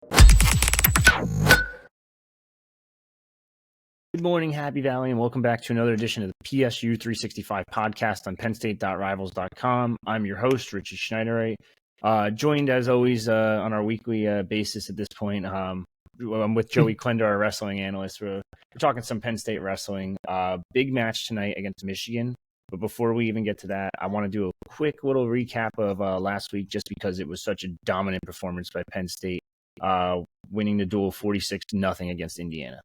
Good morning, Happy Valley, and welcome back to another edition of the PSU 365 podcast on PennState.rivals.com. I'm your host, Richie Schnyderite, joined as always on our weekly basis at this point. I'm with Joey Klender, our wrestling analyst. We're talking some Penn State wrestling. Big match tonight against Michigan. But before we even get to that, I want to do a quick little recap of last week just because it was such a dominant performance by Penn State, winning the duel 46-0 against Indiana.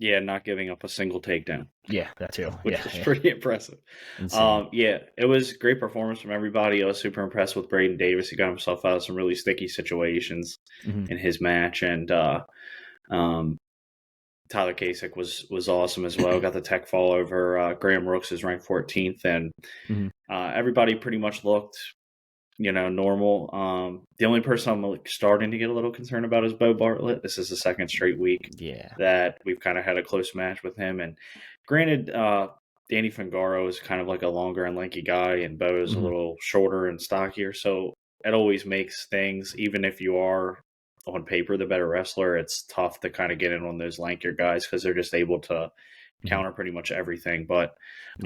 Yeah, not giving up a single takedown. Yeah, that too. Which is pretty impressive. It was a great performance from everybody. I was super impressed with Braden Davis. He got himself out of some really sticky situations in his match. And Tyler Kasich was awesome as well. Got the tech fall over Graham Rooks, is ranked 14th. And everybody pretty much looked normal. The only person I'm starting to get a little concerned about is Bo Bartlett. This is the second straight week that we've kind of had a close match with him. And granted, Danny Fangaro is kind of like a longer and lanky guy, and Bo is a little shorter and stockier. So it always makes things, even if you are on paper the better wrestler, it's tough to kind of get in on those lankier guys because they're just able to counter pretty much everything. But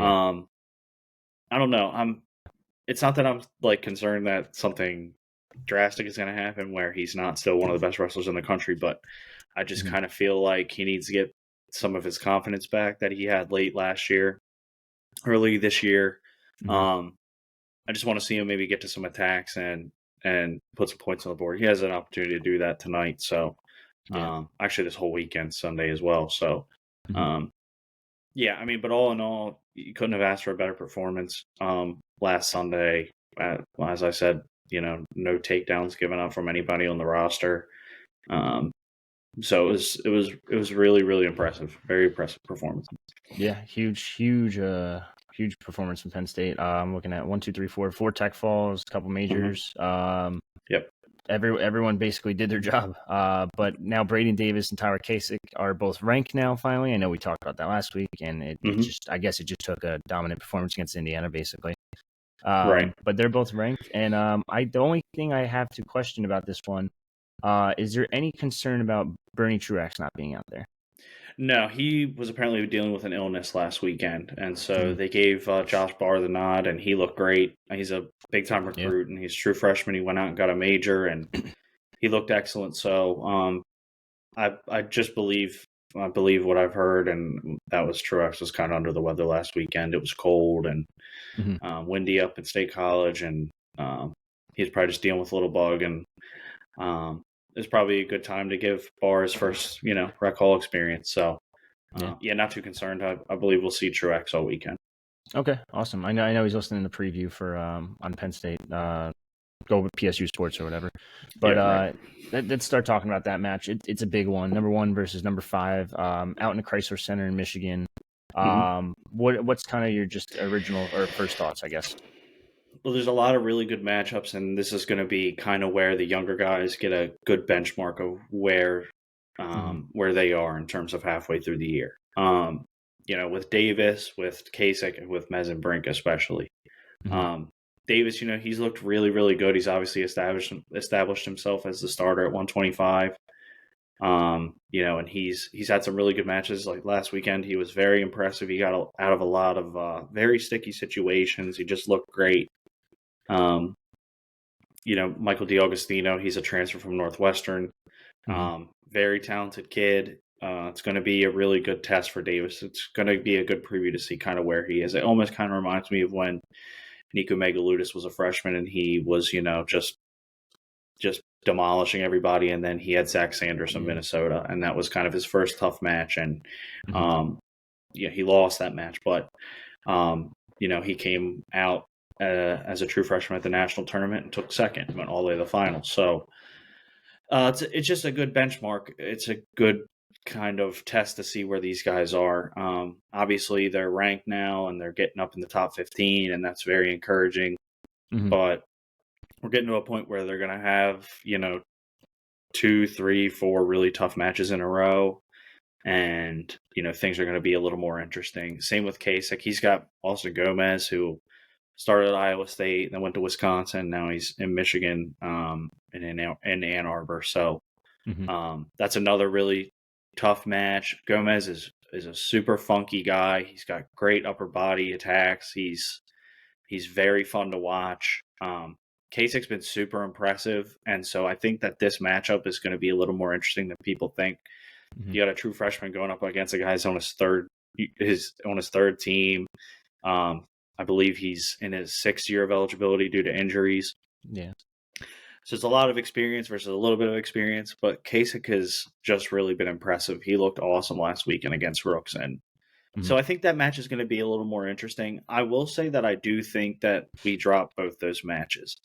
I don't know. It's not that I'm concerned that something drastic is going to happen where he's not still one of the best wrestlers in the country, but I just kind of feel like he needs to get some of his confidence back that he had late last year, early this year. I just want to see him maybe get to some attacks and put some points on the board. He has an opportunity to do that tonight. So actually this whole weekend, Sunday as well. So but all in all, you couldn't have asked for a better performance. Last Sunday, as I said, no takedowns given up from anybody on the roster. So it was really, really impressive. Very impressive performance. Yeah, huge performance from Penn State. I'm looking at 4 tech falls, a couple majors. Yep. Everyone basically did their job. But now Braden Davis and Tyler Kasich are both ranked now. Finally, I know we talked about that last week, and it just took a dominant performance against Indiana, basically. Right. But they're both ranked, and the only thing I have to question about this one, is there any concern about Bernie Truax not being out there? No, he was apparently dealing with an illness last weekend, and so they gave Josh Barr the nod, and he looked great. He's a big-time recruit, and he's a true freshman. He went out and got a major, and he looked excellent. So I just believe what I've heard, and that was Truax was kind of under the weather last weekend. It was cold and windy up at State College, and he's probably just dealing with a little bug, and it's probably a good time to give Barr his first, rec hall experience. So, not too concerned. I believe we'll see Truax all weekend. Okay, awesome. I know he's listening to the preview for on Penn State. Go with PSU Sports or whatever. But let's start talking about that match. It's a big one. Number 1 versus number 5, out in the Chrysler Center in Michigan. What's kind of your just original or first thoughts, I guess? Well, there's a lot of really good matchups, and this is going to be kind of where the younger guys get a good benchmark of where they are in terms of halfway through the year. With Davis, with Kasich, and with Mez and Brink especially. Davis, he's looked really, really good. He's obviously established himself as the starter at 125. And he's had some really good matches. Like last weekend, he was very impressive. He got out of a lot of very sticky situations. He just looked great. Michael DiAugustino, he's a transfer from Northwestern. Very talented kid. It's going to be a really good test for Davis. It's going to be a good preview to see kind of where he is. It almost kind of reminds me of when Nico Megaludis was a freshman and he was, just demolishing everybody. And then he had Zach Sanders from Minnesota, and that was kind of his first tough match. And, he lost that match, but, he came out as a true freshman at the national tournament and took second, went all the way to the finals. So it's just a good benchmark. It's a good kind of test to see where these guys are. Obviously, they're ranked now and they're getting up in the top 15, and that's very encouraging. But we're getting to a point where they're going to have, 2, 3, 4 really tough matches in a row. And, things are going to be a little more interesting. Same with Kasich. He's got Austin Gomez, who started at Iowa State, then went to Wisconsin. Now he's in Michigan, and in Ann Arbor. So That's another really tough match. Gomez is a super funky guy. He's got great upper body attacks. He's very fun to watch. Kasich's been super impressive, and so I think that this matchup is going to be a little more interesting than people think. You got a true freshman going up against a guy who's on his third team. I believe he's in his 6th year of eligibility due to injuries. Yeah. So it's a lot of experience versus a little bit of experience, but Kasich has just really been impressive. He looked awesome last weekend against Rooks, and so I think that match is going to be a little more interesting. I will say that I do think that we drop both those matches.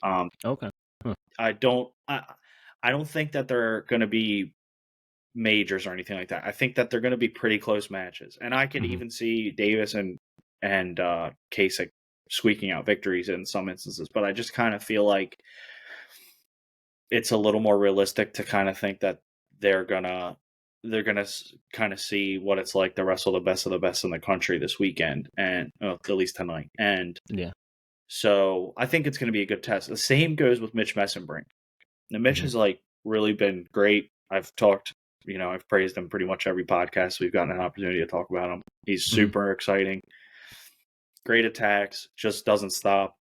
Okay. Huh. I don't think that they're going to be majors or anything like that. I think that they're going to be pretty close matches, and I could even see Davis and Kasich squeaking out victories in some instances. But I just kind of feel like it's a little more realistic to kind of think that they're gonna kind of see what it's like to wrestle the best of the best in the country this weekend, and at least tonight. And Yeah. so I think it's going to be a good test. The same goes with Mitch Messenbrink. Now, Mitch has really been great. I've praised him pretty much every podcast we've gotten an opportunity to talk about him. He's super exciting, great attacks, just doesn't stop.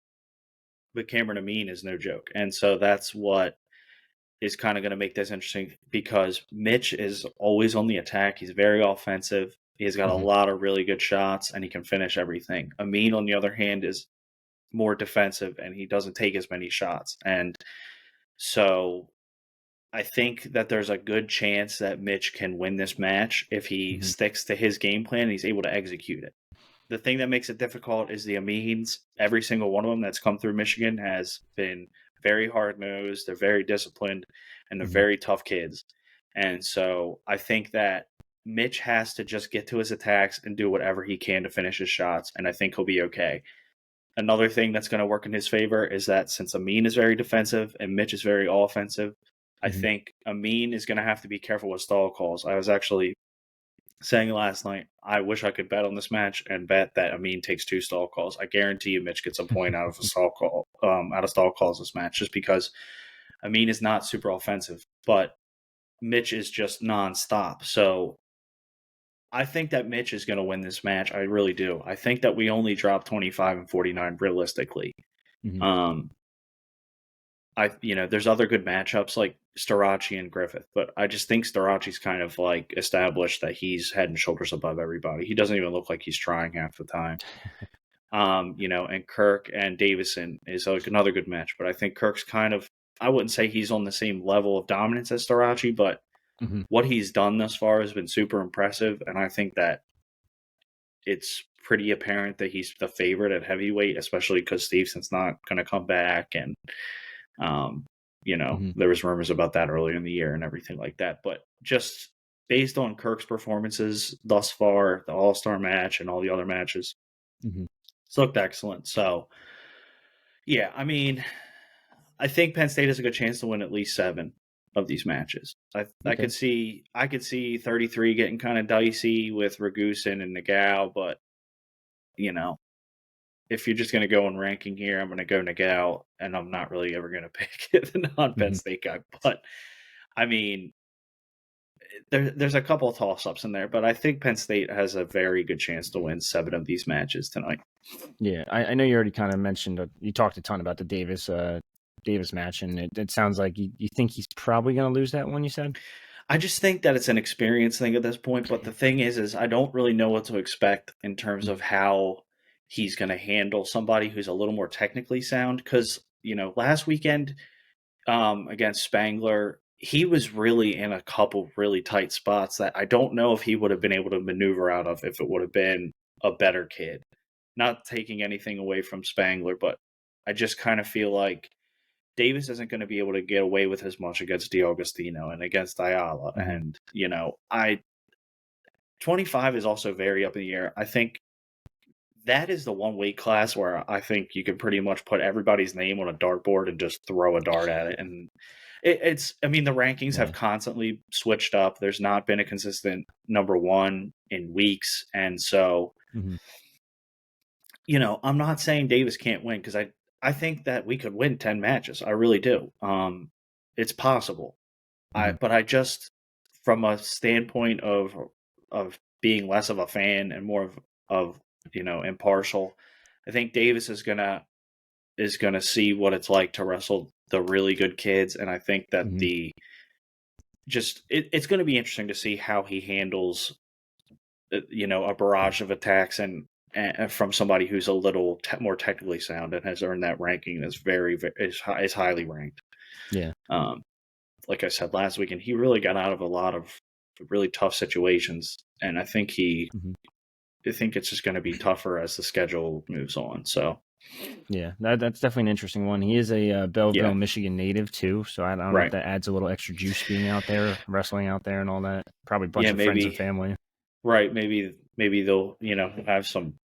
But Cameron Amin is no joke, and so that's what is kind of going to make this interesting, because Mitch is always on the attack. He's very offensive. He's got a lot of really good shots, and he can finish everything. Amin, on the other hand, is more defensive, and he doesn't take as many shots. And so I think that there's a good chance that Mitch can win this match if he sticks to his game plan and he's able to execute it. The thing that makes it difficult is the Amins. Every single one of them that's come through Michigan has been very hard-nosed, they're very disciplined, and they're very tough kids. And so I think that Mitch has to just get to his attacks and do whatever he can to finish his shots, and I think he'll be okay. Another thing that's going to work in his favor is that since Amin is very defensive and Mitch is very offensive, I think Amin is going to have to be careful with stall calls. I was actually saying last night, I wish I could bet on this match and bet that Amin takes 2 stall calls. I guarantee you Mitch gets a point out of a stall call, out of stall calls this match, just because Amin is not super offensive, but Mitch is just nonstop. So I think that Mitch is going to win this match. I really do. I think that we only drop 25 and 49 realistically. There's other good matchups like Starachi and Griffith, but I just think Starachi's kind of like established that he's head and shoulders above everybody. He doesn't even look like he's trying half the time. And Kirk and Davison is like another good match, but I think Kirk's kind of, I wouldn't say he's on the same level of dominance as Starachi, but what he's done thus far has been super impressive, and I think that it's pretty apparent that he's the favorite at heavyweight, especially because Stevenson's not going to come back, and there was rumors about that earlier in the year and everything like that. But just based on Kirk's performances thus far, the All-Star match and all the other matches, it's looked excellent. So, yeah, I mean, I think Penn State has a good chance to win at least 7 of these matches. I could see 33 getting kind of dicey with Ragusin and Nittany, but if you're just going to go in ranking here, I'm going to go Nittany, and I'm not really ever going to pick the non-Penn State guy. But, I mean, there's a couple of toss-ups in there, but I think Penn State has a very good chance to win 7 of these matches tonight. Yeah, I know you already kind of mentioned, you talked a ton about the Davis match, and it sounds like you think he's probably going to lose that one, you said? I just think that it's an experience thing at this point, but the thing is I don't really know what to expect in terms of how he's going to handle somebody who's a little more technically sound, because, last weekend against Spangler, he was really in a couple really tight spots that I don't know if he would have been able to maneuver out of if it would have been a better kid. Not taking anything away from Spangler, but I just kind of feel like Davis isn't going to be able to get away with as much against D'Agostino and against Ayala. And, 25 is also very up in the air. I think that is the one weight class where I think you can pretty much put everybody's name on a dartboard and just throw a dart at it. And the rankings have constantly switched up. There's not been a consistent number 1 in weeks. And so, I'm not saying Davis can't win, because I think that we could win 10 matches. I really do. It's possible. But I just, from a standpoint of being less of a fan and more of impartial, I think Davis is gonna see what it's like to wrestle the really good kids, and I think that it's going to be interesting to see how he handles a barrage of attacks and from somebody who's a little more technically sound and has earned that ranking and is highly ranked. Yeah. Like I said last week, and he really got out of a lot of really tough situations, and I think I think it's just going to be tougher as the schedule moves on. So, yeah, that's definitely an interesting one. He is a Belleville, Michigan native too, so I don't know if that adds a little extra juice being out there, wrestling out there, and all that. Probably a bunch of friends and family. Right? Maybe they'll have some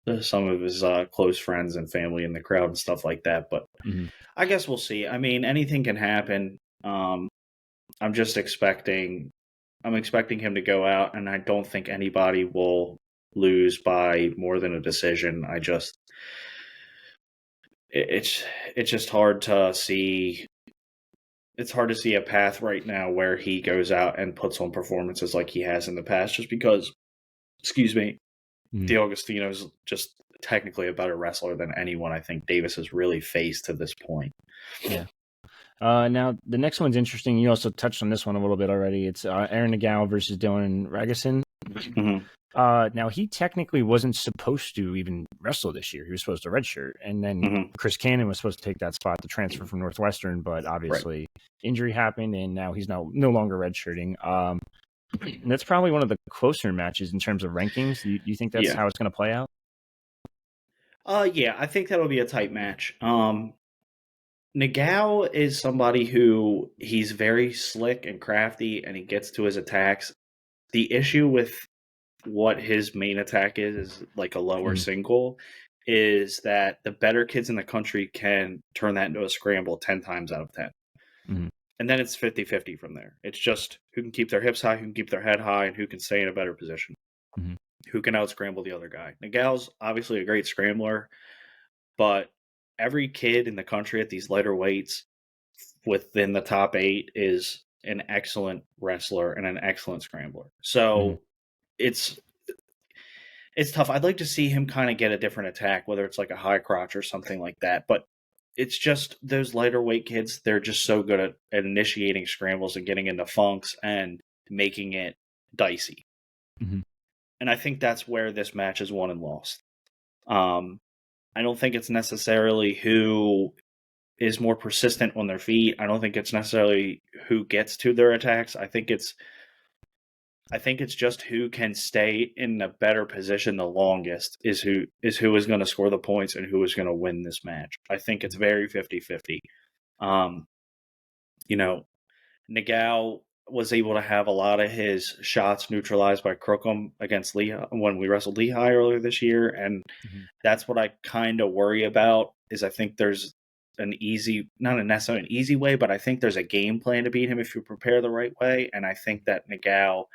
of his close friends and family in the crowd and stuff like that. But I guess we'll see. I mean, anything can happen. I'm just expecting him to go out, and I don't think anybody will lose by more than a decision. It's just hard to see. It's hard to see a path right now where he goes out and puts on performances like he has in the past, just because, D'Agostino is just technically a better wrestler than anyone I think Davis has really faced to this point. Yeah. Now, the next one's interesting. You also touched on this one a little bit already. It's Aaron Nittany versus Dylan Ragusin. Now, he technically wasn't supposed to even wrestle this year. He was supposed to redshirt. And then Chris Cannon was supposed to take that spot to transfer from Northwestern, but obviously injury happened, and now he's no longer redshirting. And that's probably one of the closer matches in terms of rankings. Do you think that's how it's going to play out? Yeah, I think that'll be a tight match. Nagao is somebody who he's very slick and crafty, and he gets to his attacks. The issue with what his main attack is like a lower single, is that the better kids in the country can turn that into a scramble 10 times out of 10. And then it's 50-50 from there. It's just who can keep their hips high, who can keep their head high, and who can stay in a better position. Who can out-scramble the other guy. Nagao's obviously a great scrambler, but every kid in the country at these lighter weights within the top 8 is an excellent wrestler and an excellent scrambler. So it's tough. I'd like to see him kind of get a different attack, whether it's like a high crotch or something like that. But it's just those lighter weight kids, they're just so good at initiating scrambles and getting into funks and making it dicey. And I think that's where this match is won and lost. I don't think it's necessarily who is more persistent on their feet. I don't think it's necessarily who gets to their attacks. I think it's just who can stay in a better position the longest is who is going to score the points and who is going to win this match. I think it's very 50-50. Nagao was able to have a lot of his shots neutralized by Crookham against Lehigh when we wrestled Lehigh earlier this year, and that's what I kind of worry about. Is I think there's not necessarily an easy way, but I think there's a game plan to beat him if you prepare the right way, and I think that Nagao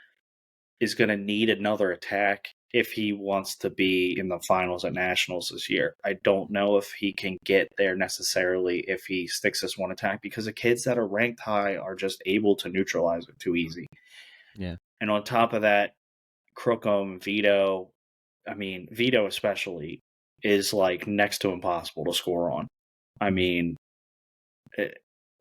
is going to need another attack if he wants to be in the finals at nationals this year. I don't know if he can get there necessarily if he sticks this one attack, because the kids that are ranked high are just able to neutralize it too easy. Yeah. And on top of that, Crookham, Vito especially, is like next to impossible to score on. I mean, it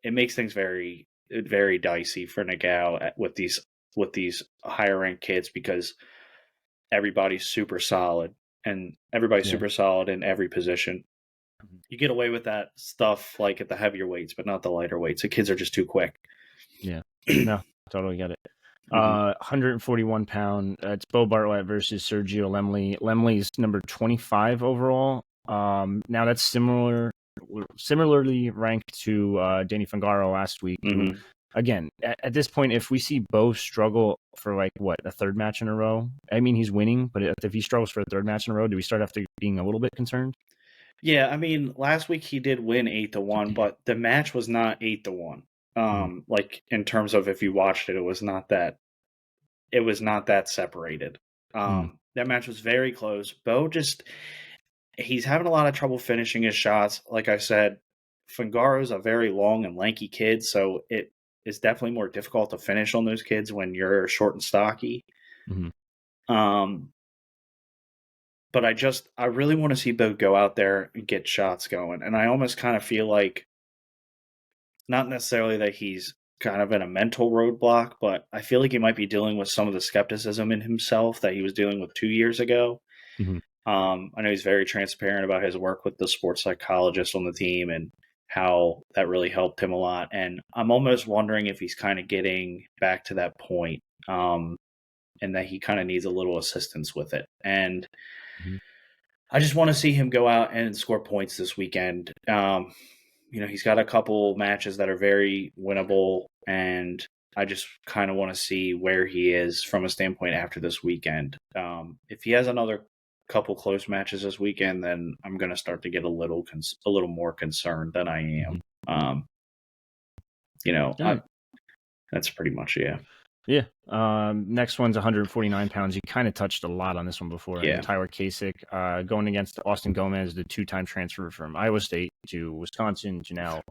makes things very, very dicey for Nagao with these higher ranked kids, because everybody's super solid and everybody's super solid in every position. You get away with that stuff like at the heavier weights, but not the lighter weights. The kids are just too quick. Yeah. No, totally get it. 141 pound. It's Bo Bartlett versus Sergio Lemley. Lemley's number 25 overall. Now that's similarly ranked to Danny Fangaro last week. Again, at this point, if we see Bo struggle for a third match in a row, I mean, he's winning, but if he struggles for a third match in a row, do we start after being a little bit concerned? Yeah, I mean, last week he did win 8-1, but the match was not 8-1. Like in terms of if you watched it, it was not that separated. That match was very close. Bo he's having a lot of trouble finishing his shots. Like I said, Fangaro's a very long and lanky kid, so is definitely more difficult to finish on those kids when you're short and stocky. Mm-hmm. But I really want to see Bo go out there and get shots going. And I almost kind of feel like, not necessarily that he's kind of in a mental roadblock, but I feel like he might be dealing with some of the skepticism in himself that he was dealing with 2 years ago. Mm-hmm. I know he's very transparent about his work with the sports psychologist on the team and how that really helped him a lot. And I'm almost wondering if he's kind of getting back to that point, and that he kind of needs a little assistance with it. And Mm-hmm. I just want to see him go out and score points this weekend. He's got a couple matches that are very winnable, and I just kind of want to see where he is from a standpoint after this weekend. If he has another couple close matches this weekend, then I'm going to start to get a little more concerned than I am. That's pretty much it. Yeah. Next one's 149 pounds. You kind of touched a lot on this one before. Yeah. Tyler Kasich going against Austin Gomez, the 2-time transfer from Iowa State to Wisconsin to now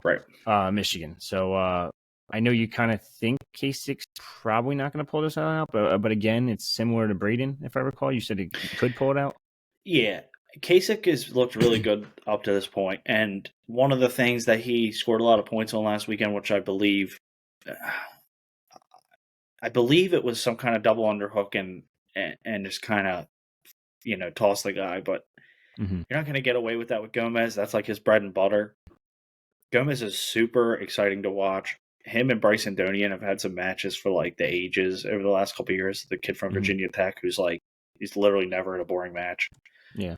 Michigan. So I know you kind of think Kasich's probably not going to pull this out, but again, it's similar to Braden, if I recall. You said he could pull it out. Yeah. Kasich has looked really good up to this point. And one of the things that he scored a lot of points on last weekend, which I believe it was some kind of double underhook and just kind of, toss the guy. But you're not going to get away with that with Gomez. That's like his bread and butter. Gomez is super exciting to watch. Him and Bryson Donian have had some matches for like the ages over the last couple of years. The kid from Virginia Tech who's like, he's literally never in a boring match. Yeah.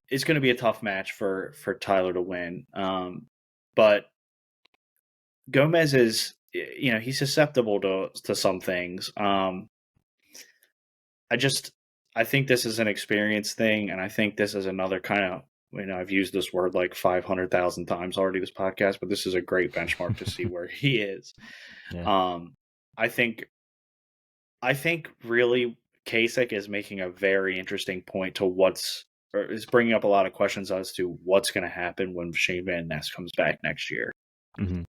It's going to be a tough match for Tyler to win. But Gomez is, he's susceptible to some things. I think this is an experience thing, and I think this is another kind of, I've used this word like 500,000 times already this podcast, but this is a great benchmark to see where he is. Yeah. I think really Kasich is making a very interesting point to is bringing up a lot of questions as to what's going to happen when Shane Van Ness comes back next year. Mm-hmm.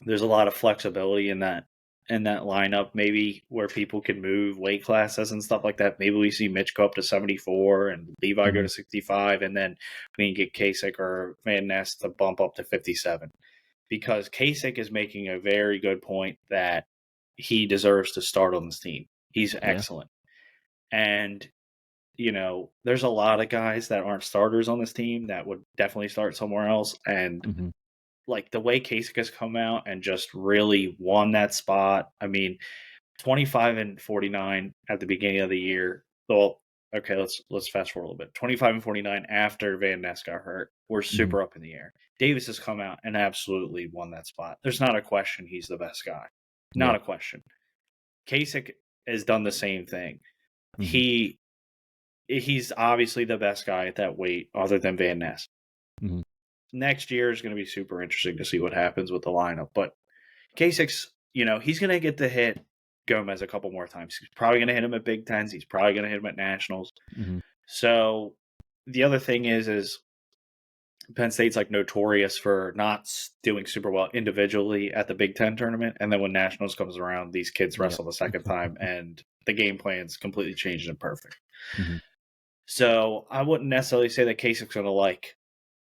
There's a lot of flexibility in that lineup, maybe where people can move weight classes and stuff like that. Maybe we see Mitch go up to 74 and Levi go to 65, and then we can get Kasich or Van Ness to bump up to 57. Because Kasich is making a very good point that he deserves to start on this team. He's excellent. And, there's a lot of guys that aren't starters on this team that would definitely start somewhere else. And like the way Kasich has come out and just really won that spot. I mean, 25-49 at the beginning of the year. Well, okay, let's fast forward a little bit. 25-49 after Van Ness got hurt. We're super up in the air. Davis has come out and absolutely won that spot. There's not a question he's the best guy. Not a question. Kasich has done the same thing. He's obviously the best guy at that weight other than Van Ness. Next year is going to be super interesting to see what happens with the lineup. But Kasich's, he's going to get to hit Gomez a couple more times. He's probably going to hit him at Big Tens. He's probably going to hit him at Nationals. So the other thing is Penn State's like notorious for not doing super well individually at the Big Ten tournament. And then when Nationals comes around, these kids wrestle the second time and the game plan's completely changed and perfect. So I wouldn't necessarily say that Kasich's going to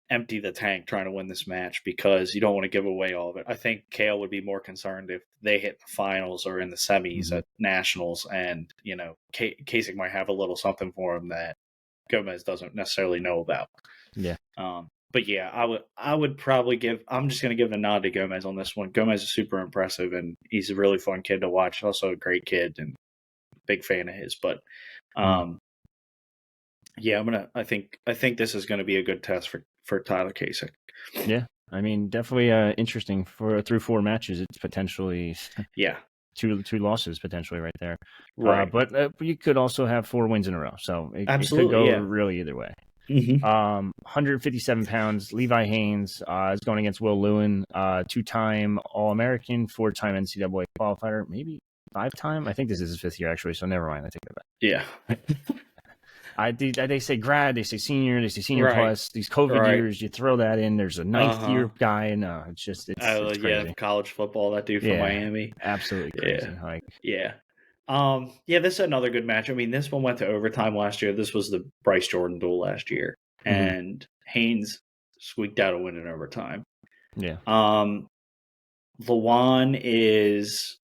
empty the tank trying to win this match, because you don't want to give away all of it. I think Kale would be more concerned if they hit the finals or in the semis at Nationals, and Kasich might have a little something for him that Gomez doesn't necessarily know about. But yeah, I would probably I'm just going to give a nod to Gomez on this one. Gomez is super impressive, and he's a really fun kid to watch. Also a great kid and big fan of his. But yeah, I think this is going to be a good test for Tyler Kasich. Yeah, I mean, definitely interesting through 4 matches. It's potentially two losses potentially right there. Right, but you could also have 4 wins in a row, so it could go really either way. 157 pounds. Levi Haynes is going against Will Lewin, 2-time All-American, 4-time NCAA qualifier, maybe 5-time. I think this is his 5th year actually, so never mind. I take that back. Yeah. They say grad, they say senior Right. plus. These COVID Right. years, you throw that in. There's a ninth Uh-huh. year guy. No, it's Yeah, crazy. college football, that dude from Yeah, Miami. absolutely Yeah. crazy. Like, Yeah. Yeah, this is another good match. I mean, this one went to overtime last year. This was the Bryce Jordan duel last year. mhm, And Haynes squeaked out a win in overtime. yeah, Lawan is,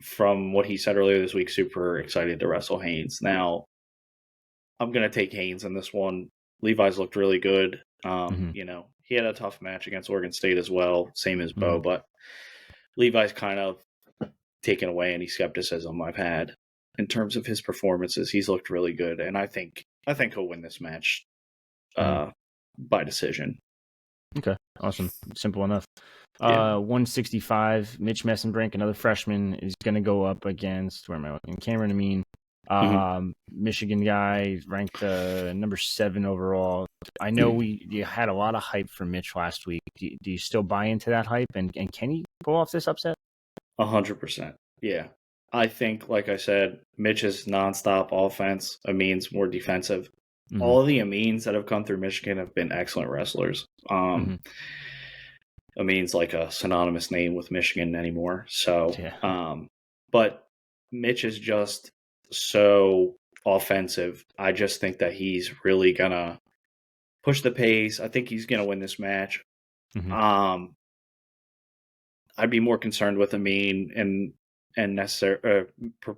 from what he said earlier this week, super excited to wrestle Haynes. Now, I'm going to take Haynes in this one. Levi's looked really good. mhm, He had a tough match against Oregon State as well, same as Bo, mhm, but Levi's kind of taken away any skepticism I've had in terms of his performances. He's looked really good, and I think he'll win this match mhm. by decision. Okay, awesome, simple enough. Yeah. 165. Mitch Messenbrink, another freshman, is going to go up against, where am I looking? Cameron Amin, Mhm. Michigan guy, ranked number 7 overall. I know you had a lot of hype for Mitch last week. Do you still buy into that hype? And can he pull off this upset? 100%. Yeah. I think, like I said, Mitch's nonstop offense. Amin's more defensive. Mm-hmm. All of the Amins that have come through Michigan have been excellent wrestlers. Mm-hmm. Amin's like a synonymous name with Michigan anymore. So, Yeah. but Mitch is just so offensive. I just think that he's really gonna push the pace. I think he's gonna win this match. Mm-hmm. I'd be more concerned with Amin and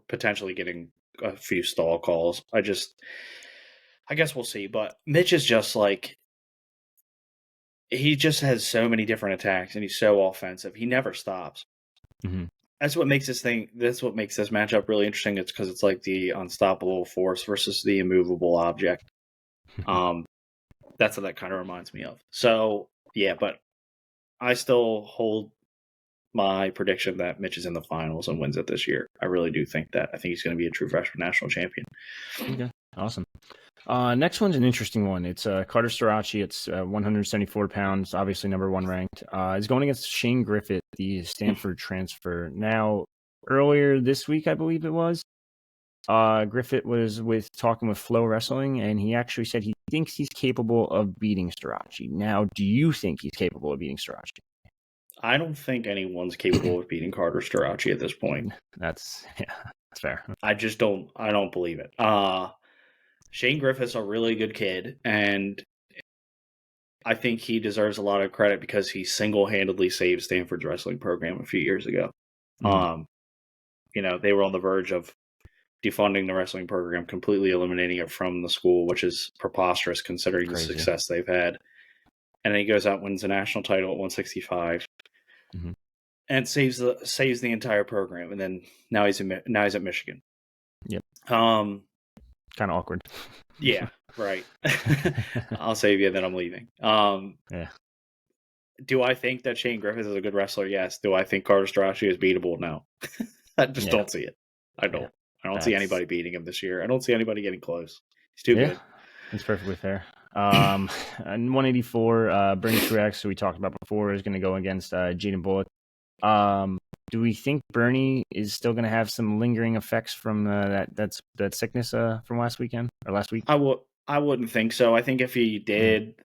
potentially getting a few stall calls. I guess we'll see. But Mitch is just like, he just has so many different attacks, and he's so offensive. He never stops. Mm-hmm. That's what makes this matchup really interesting. It's because it's like the unstoppable force versus the immovable object. That's what that kind of reminds me of. So yeah, but I still hold my prediction that Mitch is in the finals and wins it this year. I really do think that. I think he's going to be a true freshman national champion. Okay, awesome. Next one's an interesting one. It's Carter Starachi. It's 174 pounds, obviously number 1 ranked. Is going against Shane Griffith, the Stanford transfer. Now, earlier this week, I believe it was, Griffith was talking with Flow Wrestling, and he actually said he thinks he's capable of beating Starachi. Now, do you think he's capable of beating Starachi? I don't think anyone's capable of beating Carter Starachi at this point. That's fair. I don't believe it. Shane Griffith's a really good kid, and I think he deserves a lot of credit because he single-handedly saved Stanford's wrestling program a few years ago. Mm-hmm. They were on the verge of defunding the wrestling program, completely eliminating it from the school, which is preposterous considering the success they've had. And then he goes out and wins a national title at 165, mm-hmm. and saves the entire program. And then now he's at Michigan. Yep. Kind of awkward. Yeah, right. I'll save you, then I'm leaving. Yeah. Do I think that Shane Griffith is a good wrestler? Yes. Do I think Carter Strachey is beatable? No. I just don't see it. I don't. Yeah. I don't see anybody beating him this year. I don't see anybody getting close. He's too good. That's perfectly fair. And 184, Bernie Truex, who we talked about before, is going to go against Jaden Bullock. Do we think Bernie is still going to have some lingering effects from that sickness from last week? I wouldn't think so. I think if he did,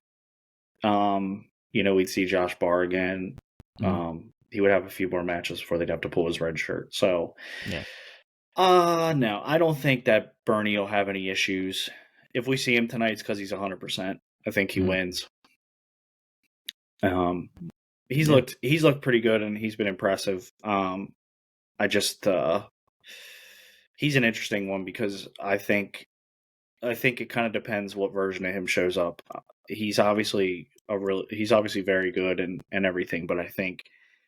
we'd see Josh Barr again. Mm-hmm. He would have a few more matches before they'd have to pull his red shirt. So, yeah. No, I don't think that Bernie will have any issues. If we see him tonight, it's because he's 100%. I think he wins. He's looked pretty good, and he's been impressive. He's an interesting one because I think it kind of depends what version of him shows up. He's obviously very good and everything, but I think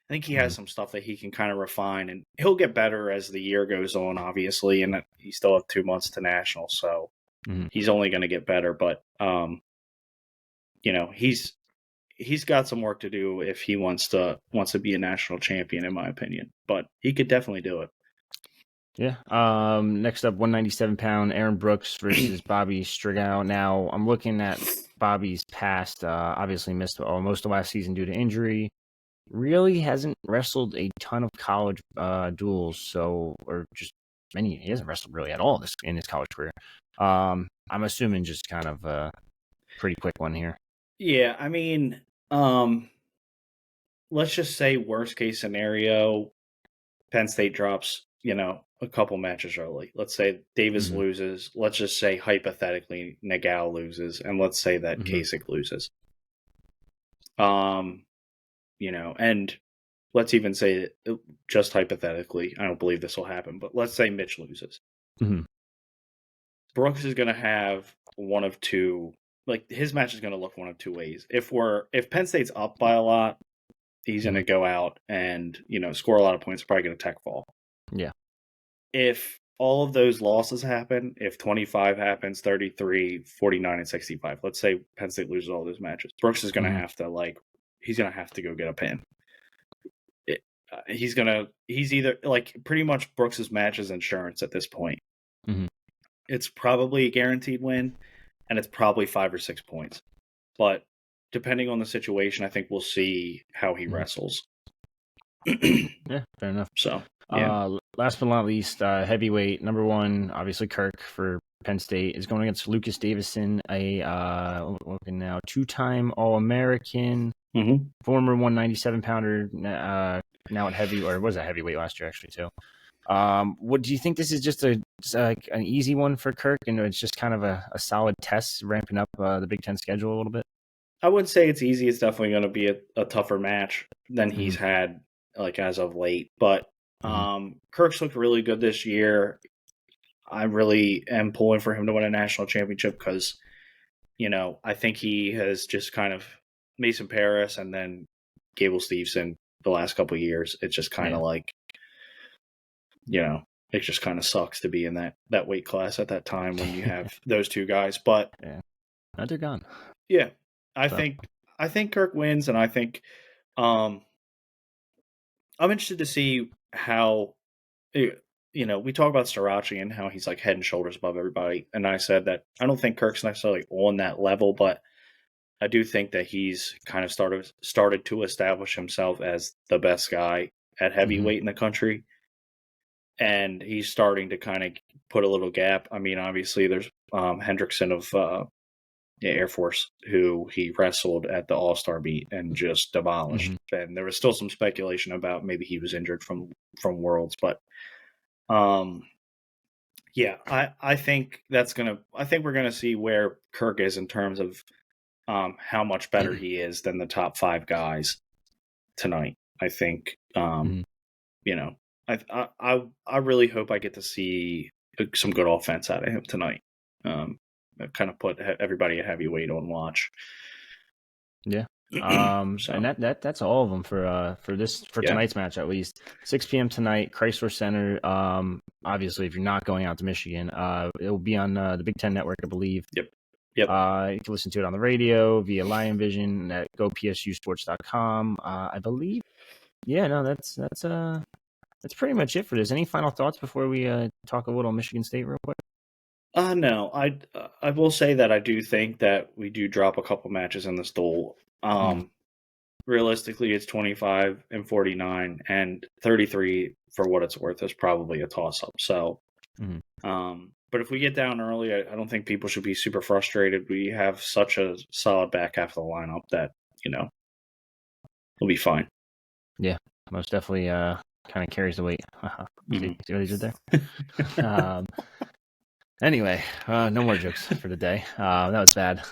he has some stuff that he can kind of refine, and he'll get better as the year goes on, obviously, and he still have 2 months to nationals, so he's only going to get better. But he's got some work to do if he wants to be a national champion, in my opinion. But he could definitely do it. Yeah. Next up, 197-pound Aaron Brooks versus Bobby Strigow. Now, I'm looking at Bobby's past. Obviously missed most of last season due to injury. Really hasn't wrestled a ton of college duels, he hasn't wrestled really at all in his college career. I'm assuming just kind of a pretty quick one here. Yeah, I mean, let's just say worst case scenario, Penn State drops, a couple matches early. Let's say Davis Mhm. loses. Let's just say hypothetically Nittany loses, and let's say that Mhm. Kasich loses. And let's even say just hypothetically, I don't believe this will happen, but let's say Mitch loses. Mhm. Brooks is going to have one of two. Like his match is going to look one of two ways. If Penn State's up by a lot, he's going to go out and score a lot of points. Probably going to tech fall. Yeah. If all of those losses happen, if 25 happens, 33, 49, and 65, let's say Penn State loses all those matches, Brooks is going to have to he's going to have to go get a pin. He's either pretty much Brooks's match is insurance at this point. Mhm. It's probably a guaranteed win, and it's probably 5 or 6 points. But depending on the situation, I think we'll see how he wrestles. Yeah, fair enough. So, yeah. Last but not least, heavyweight number one, obviously Kirk for Penn State is going against Lucas Davison, looking now 2-time All-American, former 197 pounder, now at heavy, or was a heavyweight last year actually too. What do you think? This is just an easy one for Kirk, and it's just kind of a solid test, ramping up the Big Ten schedule a little bit. I wouldn't say it's easy. It's definitely going to be a tougher match than he's had as of late. But Kirk's looked really good this year. I really am pulling for him to win a national championship because, I think he has just kind of Mason Paris and then Gable Steveson the last couple of years. It's just kind of it just kind of sucks to be in that weight class at that time when you have those two guys. But yeah, they're gone. Yeah, I think Kirk wins, and I think I'm interested to see how we talk about Starachi and how he's like head and shoulders above everybody, and I said that I don't think Kirk's necessarily on that level, but I do think that he's kind of started to establish himself as the best guy at heavyweight in the country, and he's starting to kind of put a little gap. I mean, obviously there's Hendrickson of Air Force, who he wrestled at the All-Star meet and just demolished. And there was still some speculation about maybe he was injured from Worlds, but I think we're gonna see where Kirk is in terms of how much better he is than the top 5 guys tonight. I think I really hope I get to see some good offense out of him tonight. Kind of put everybody at heavyweight on watch. Yeah. So. And that's all of them for tonight's match, at least 6 p.m. tonight, Chrysler Center. Obviously, if you're not going out to Michigan, it will be on the Big Ten Network, I believe. Yep. You can listen to it on the radio via Lion Vision at gopsusports.com. I believe. Yeah, no, that's pretty much it for this. Any final thoughts before we talk a little Michigan State real quick? No, I will say that I do think that we do drop a couple matches in this duel. Realistically, it's 25 and 49, and 33 for what it's worth is probably a toss-up. So, but if we get down early, I don't think people should be super frustrated. We have such a solid back half of the lineup that we'll be fine. Yeah, most definitely. Kind of carries the weight. See what he did there? Anyway, no more jokes for the day. That was bad.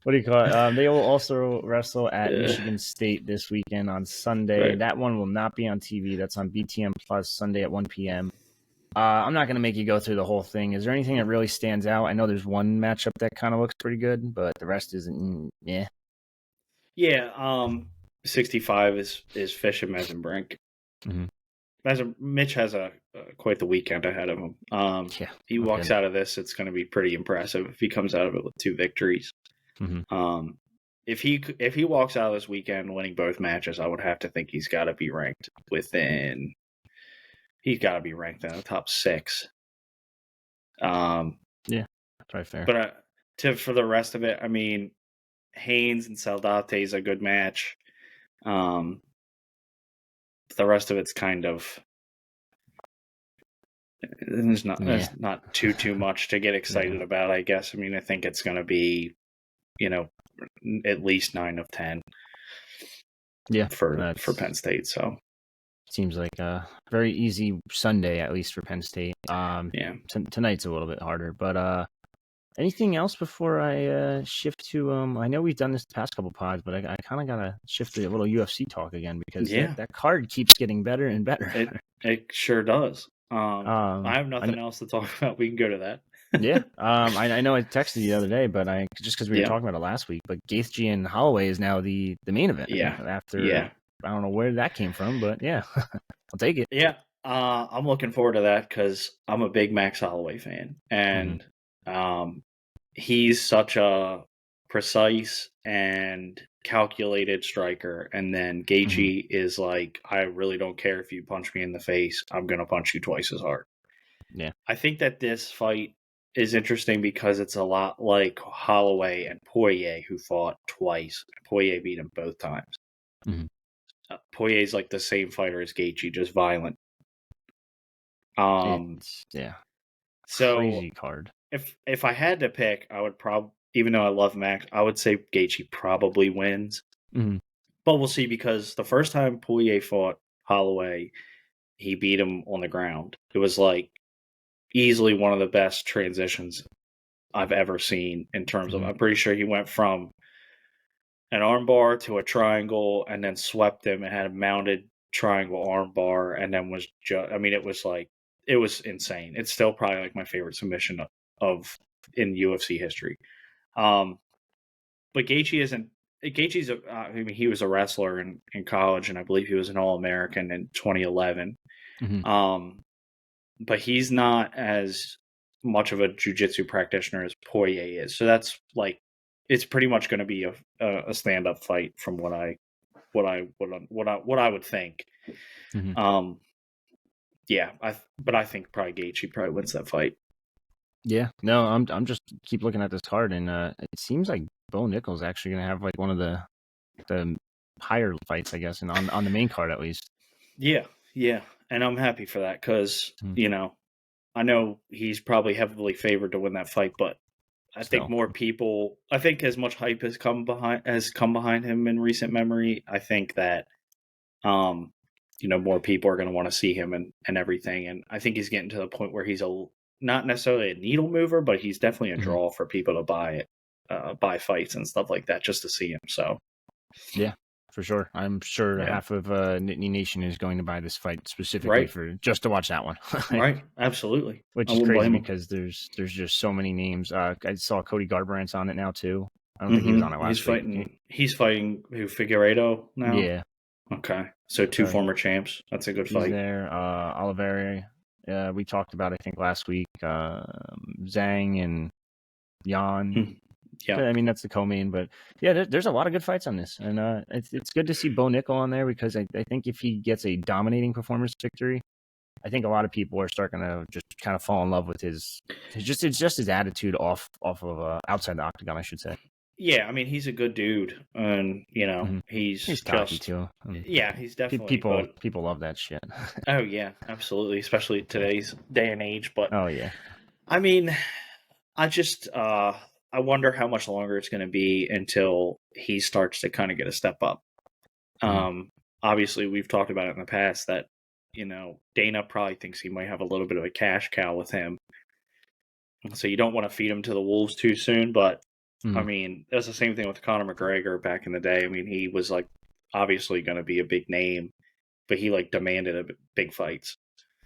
What do you call it? They will also wrestle at Michigan State this weekend on Sunday. Right. That one will not be on TV. That's on BTN Plus Sunday at 1 p.m. I'm not going to make you go through the whole thing. Is there anything that really stands out? I know there's one matchup that kind of looks pretty good, but the rest isn't. Yeah. Yeah. 65 is Fish and Mesenbrink. Mitch has quite the weekend ahead of him. He walks out of this, it's going to be pretty impressive if he comes out of it with 2 victories. If he walks out of this weekend winning both matches, I would have to think he's got to be ranked in the top 6. Yeah, that's probably fair. But for the rest of it, I mean, Haynes and Saldate is a good match. The rest of it's kind of There's not too much to get excited about, I guess. I mean, I think it's going to be, at least 9 of 10. Yeah, for Penn State. So seems like a very easy Sunday, at least for Penn State. Tonight's a little bit harder, but anything else before I shift to I know we've done this the past couple pods, but I kind of gotta shift to a little UFC talk again because that card keeps getting better and better. It sure does. I have nothing else to talk about. We can go to that. Yeah. I know I texted you the other day, but just because we were talking about it last week, but Gaethje and Holloway is now the main event. Yeah. I don't know where that came from, but yeah, I'll take it. Yeah. I'm looking forward to that because I'm a big Max Holloway fan, and he's such a precise and calculated striker. And then Gaethje is like, I really don't care if you punch me in the face. I'm going to punch you twice as hard. Yeah. I think that this fight is interesting because it's a lot like Holloway and Poirier, who fought twice. Poirier beat him both times. Mm-hmm. Poirier's like the same fighter as Gaethje, just violent. So crazy card. If I had to pick, I would probably, even though I love Max, I would say Gaethje probably wins. Mm-hmm. But we'll see, because the first time Poirier fought Holloway, he beat him on the ground. It was like easily one of the best transitions I've ever seen in terms of, I'm pretty sure he went from an armbar to a triangle and then swept him and had a mounted triangle armbar, and then was it was insane. It's still probably like my favorite submission in UFC history. But Gaethje's he was a wrestler in college, and I believe he was an All-American in 2011. Mm-hmm. But he's not as much of a jiu-jitsu practitioner as Poirier is. So that's like, it's pretty much going to be a stand-up fight from what I would think. Mm-hmm. But I think probably Gaethje probably wins that fight. Yeah, no, I'm just keep looking at this card, and it seems like Bo Nickal is actually going to have like one of the higher fights, I guess, and on the main card at least. Yeah, and I'm happy for that because I know he's probably heavily favored to win that fight, but I think more people. I think as much hype has come behind him in recent memory, I think that more people are going to want to see him and everything, and I think he's getting to the point where he's not necessarily a needle mover, but he's definitely a draw for people to buy fights and stuff like that just to see him. So, yeah, for sure. I'm sure half of Nittany Nation is going to buy this fight specifically for just to watch that one. Right, absolutely. Which is crazy because there's just so many names. I saw Cody Garbrandt's on it now too. I don't think he was on it last week. He's fighting Figueiredo now. Yeah. Okay, so two former champs. That's a good fight. There, Oliveira. We talked about, I think, last week, Zhang and Yan. Yeah, I mean, that's the co-main, but yeah, there's a lot of good fights on this, and it's good to see Bo Nickal on there because I think if he gets a dominating performance victory, I think a lot of people are starting to just kind of fall in love with his attitude off of outside the octagon, I should say. Yeah, I mean, he's a good dude, and he's cocky too. Yeah, he's definitely people love that shit. Oh yeah, absolutely, especially today's day and age. But oh yeah, I mean, I just I wonder how much longer it's going to be until he starts to kind of get a step up. Obviously, we've talked about it in the past that Dana probably thinks he might have a little bit of a cash cow with him, so you don't want to feed him to the wolves too soon, but. I mean, it was the same thing with Conor McGregor back in the day. I mean, he was like obviously going to be a big name, but he like demanded big fights.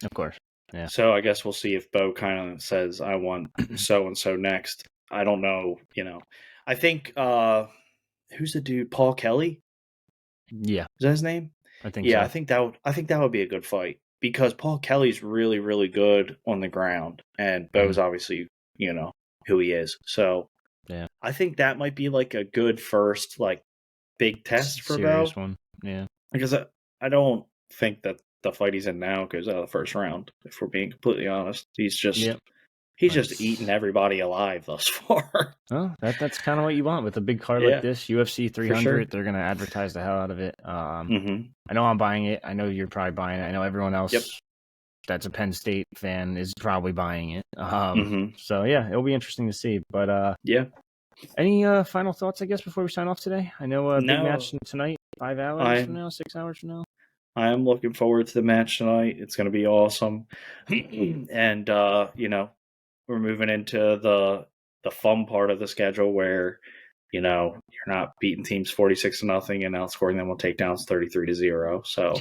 Of course. Yeah. So I guess we'll see if Bo kind of says, I want so and so next. I don't know. I think, who's the dude? Paul Kelly? Yeah. Is that his name? I think so. I think that would be a good fight because Paul Kelly's really, really good on the ground, and Bo's obviously, who he is. So, yeah, I think that might be like a good first like big test for Bo. One. Yeah, because I don't think that the fight he's in now goes out of the first round. If we're being completely honest, he's just just eating everybody alive thus far. Well, that's kind of what you want with a big card like this. UFC 300, sure. They're going to advertise the hell out of it. I know I'm buying it. I know you're probably buying it. I know everyone else that's a Penn State fan is probably buying it. Mm-hmm. So yeah, it'll be interesting to see. But Yeah. any final thoughts, I guess, before we sign off today? I know a big match No, tonight, 5 hours from I'm now, 6 hours from now. I am looking forward to the match tonight. It's going to be awesome, and we're moving into the fun part of the schedule where you're not beating teams 46-0 and outscoring them on takedowns 33-0. So,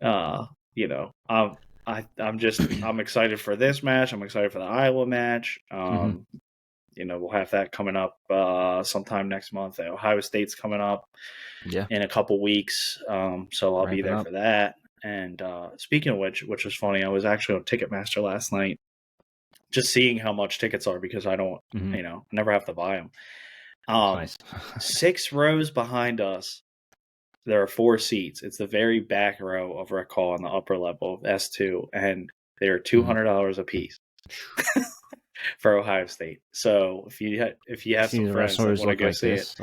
uh, I'm excited for this match. I'm excited for the Iowa match. We'll have that coming up sometime next month. Ohio State's coming up in a couple weeks, so I'll be there for that. And speaking of which was funny, I was actually on Ticketmaster last night, just seeing how much tickets are because I don't, never have to buy them. Nice. 6 rows behind us, there are 4 seats. It's the very back row of Rec Hall on the upper level of S2, and they are $200 a piece for Ohio State. So if you have some friends that want to go see it,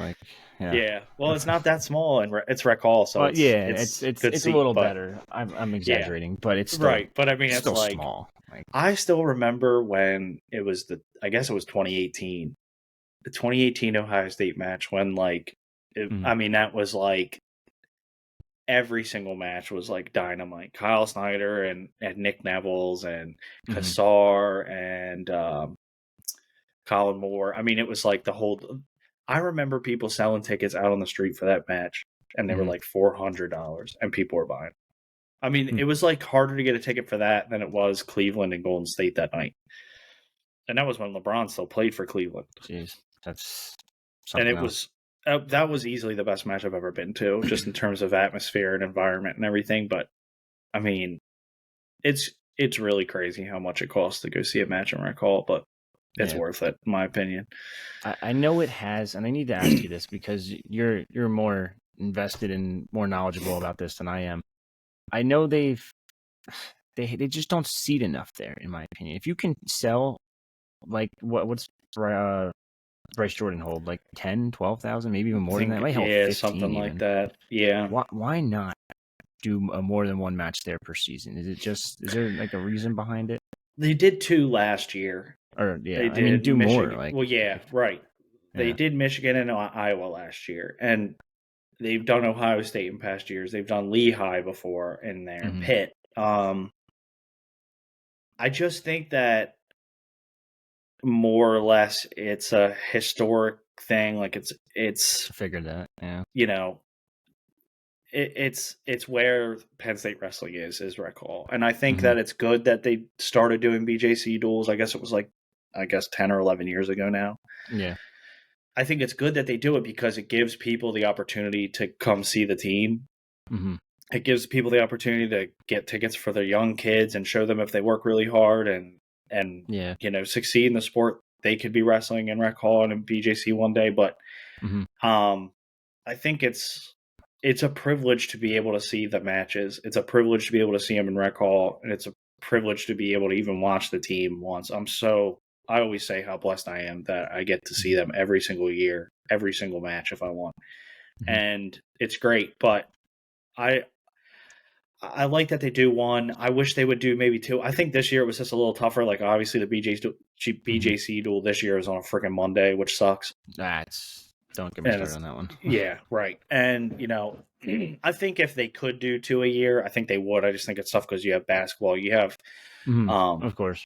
yeah. Well, it's not that small, and it's Rec Hall, so it's a little better. I'm exaggerating, but it's still, right. But I mean, it's still like small. I still remember when it was I guess it was 2018, the 2018 Ohio State match when I mean that was like every single match was like dynamite. Kyle Snyder and Nick Nevels and Kassar and Colin Moore. I mean, it was like the whole. I remember people selling tickets out on the street for that match, and they were like $400, and people were buying. I mean, it was like harder to get a ticket for that than it was Cleveland and Golden State that night, and that was when LeBron still played for Cleveland. Jeez, that's something. And it was that was easily the best match I've ever been to, just in terms of atmosphere and environment and everything. But I mean, it's really crazy how much it costs to go see a match in Rec Hall, but it's worth it, in my opinion. I know it has, and I need to ask you this because you're more invested and more knowledgeable about this than I am. I know they just don't seat enough there, in my opinion. If you can sell, like, what's Bryce Jordan hold, like 10, 12,000, maybe even more than that. It might hold 15 something even. like that. Yeah. Why not do more than one match there per season? Is there like a reason behind it? They did 2 last year. Or they did. I mean, do Michigan, more. Well, yeah, right. They did Michigan and Iowa last year, and they've done Ohio State in past years. They've done Lehigh before in there, Pitt. I just think that more or less it's a historic thing. Like it's I figured that. Yeah. It's where Penn State wrestling is Rec Hall, and I think that it's good that they started doing BJC duels. I guess it was 10 or 11 years ago now. Yeah. I think it's good that they do it because it gives people the opportunity to come see the team. It gives people the opportunity to get tickets for their young kids and show them if they work really hard and succeed in the sport, they could be wrestling in Rec Hall and in BJC one day. But I think it's a privilege to be able to see the matches. It's a privilege to be able to see them in Rec Hall, and it's a privilege to be able to even watch the team once. I always say how blessed I am that I get to see them every single year, every single match if I want. And it's great, but I like that they do one. I wish they would do maybe 2. I think this year it was just a little tougher. Like, obviously, the BJC duel this year is on a freaking Monday, which sucks. Don't get me started on that one. Yeah, right. And, I think if they could do 2 a year, I think they would. I just think it's tough because you have basketball. You have, of course.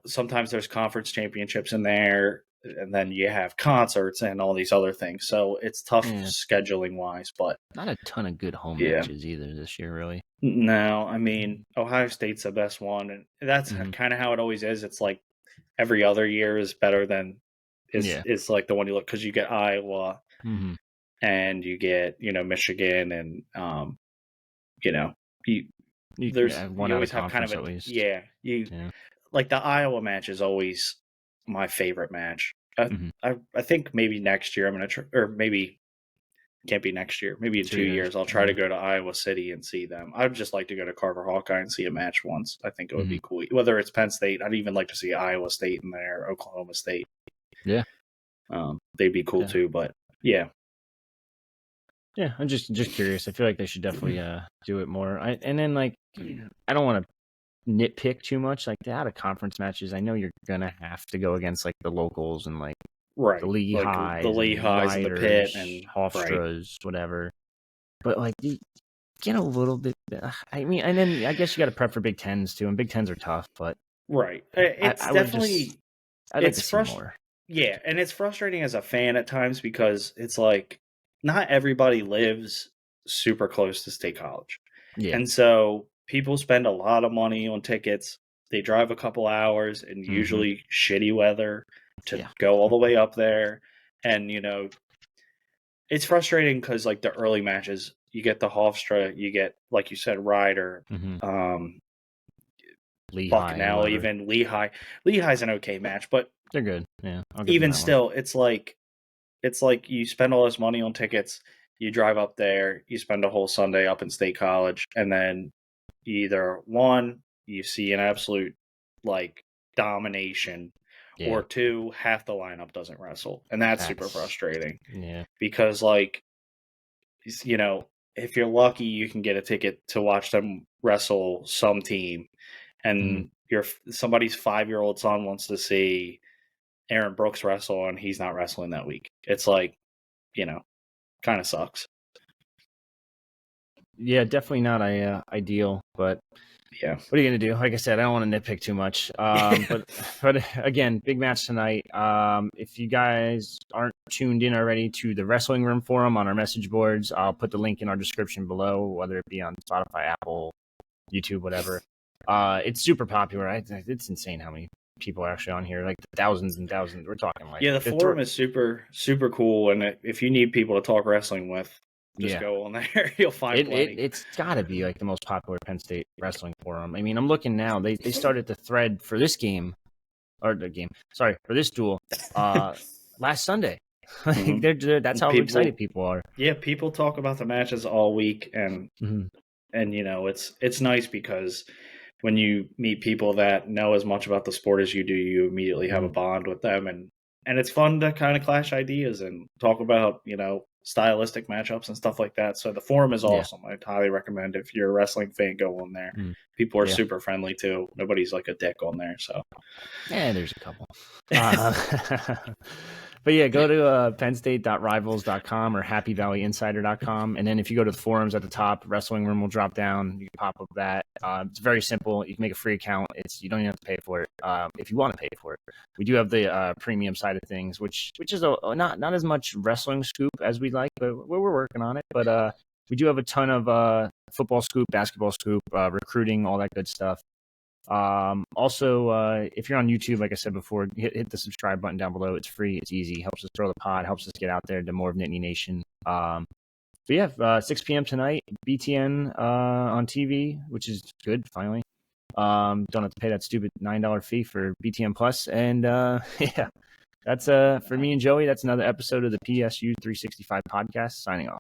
Sometimes there's conference championships in there, and then you have concerts and all these other things. So it's tough scheduling wise, but not a ton of good home matches either this year, really. No, I mean, Ohio State's the best one, and that's kind of how it always is. It's like every other year is better than is like the one you look, because you get Iowa and you get Michigan and you always have kind of a like the Iowa match is always my favorite match. I think maybe next year I'm gonna try, or maybe can't be next year. Maybe in 2 years I'll try to go to Iowa City and see them. I'd just like to go to Carver Hawkeye and see a match once. I think it would be cool. Whether it's Penn State, I'd even like to see Iowa State in there, Oklahoma State. Yeah, they'd be cool too. But yeah, I'm just curious. I feel like they should definitely do it more. And then, like, I don't want to nitpick too much. Like the out of conference matches, I know you're gonna have to go against like the locals and like the Right. Like the Lehighs and Lehighs and the Pitt Riders, and right. Hofstras, whatever. But like you get a little bit. I mean, and then I guess you got to prep for Big Tens too, and Big Tens are tough. But Right. I would just I'd like to see more. Yeah, and it's frustrating as a fan at times because it's like not everybody lives super close to State College. Yeah. And so people spend a lot of money on tickets. They drive a couple hours in usually shitty weather to go all the way up there. And, it's frustrating because, like, the early matches, you get the Hofstra, you get, like you said, Ryder, Lehigh, Bucknell, even Lehigh. Lehigh's an okay match, but they're good. Yeah, even still, it's like you spend all this money on tickets, you drive up there, you spend a whole Sunday up in State College, and then either one, you see an absolute like domination, or two, half the lineup doesn't wrestle, and that's super frustrating. Yeah, because like, if you're lucky, you can get a ticket to watch them wrestle some team, and somebody's 5-year-old son wants to see Aaron Brooks wrestle and he's not wrestling that week. It's like, kind of sucks. Yeah, definitely not ideal, but yeah, what are you gonna do? Like I said, I don't want to nitpick too much. But again, big match tonight. If you guys aren't tuned in already to the Wrestling Room forum on our message boards, I'll put the link in our description below, whether it be on Spotify, Apple, YouTube, whatever. It's super popular. It's insane how many people are actually on here, like thousands and thousands. We're talking like the forum is super super cool, and if you need people to talk wrestling with, just go on there. You'll find plenty. It's got to be like the most popular Penn State wrestling forum. I mean, I'm looking now. They started the thread for this game, for this duel, last Sunday. That's how excited people are. Yeah, people talk about the matches all week, and it's nice because when you meet people that know as much about the sport as you do, you immediately have a bond with them, and it's fun to kind of clash ideas and talk about, stylistic matchups and stuff like that. So the forum is awesome. I'd highly recommend, if you're a wrestling fan, go on there. People are super friendly too. Nobody's like a dick on there. So there's a couple. But yeah, go to pennstate.rivals.com or happyvalleyinsider.com. And then if you go to the forums at the top, Wrestling Room will drop down. You can pop up that. It's very simple. You can make a free account. You don't even have to pay for it if you want to pay for it. We do have the premium side of things, which is not as much wrestling scoop as we'd like, but we're working on it. But we do have a ton of football scoop, basketball scoop, recruiting, all that good stuff. Also, if you're on YouTube, like I said before, hit the subscribe button down below. It's free, it's easy, helps us grow the pod, helps us get out there to more of Nittany Nation. But yeah, 6 p.m. tonight, BTN on TV, which is good, finally. Don't have to pay that stupid $9 fee for BTN Plus. And yeah, that's for me and Joey. That's another episode of the PSU 365 podcast. Signing off.